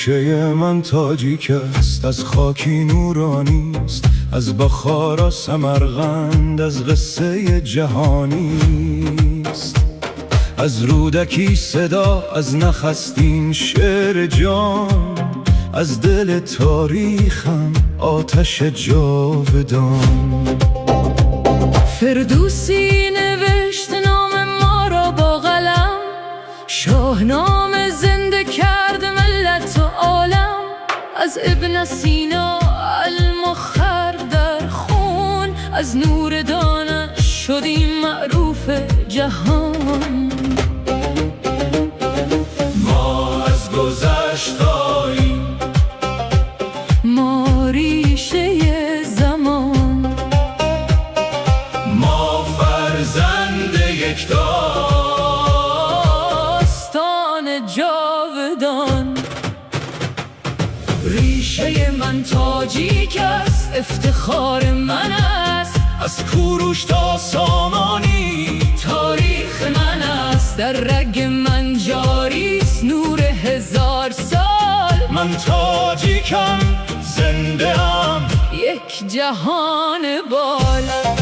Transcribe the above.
ریشه من تاجیک است، از خاکی نورانی است، از بخارا سمرقند، از قصه جهانی است. از رودکی صدا، از نخستین شعر جان، از دل تاریخم آتش جاودان. فردوسی نوشت نام ما را با قلم، شاهنامه زنده کرد ملت و عالم. از ابن سینا المخر در خون، از نور دانش شدیم معروف جهان. ما از گذشتاییم، ما ریشه زمان، ما فرزند یک داستان جاودان. ریشه من تاجیک است، افتخار من است، از کوروش تا سامانی تاریخ من است. در رگ من جاری است نور 1000 سال. من تاجیکم، زنده ام، یک جهان بالا.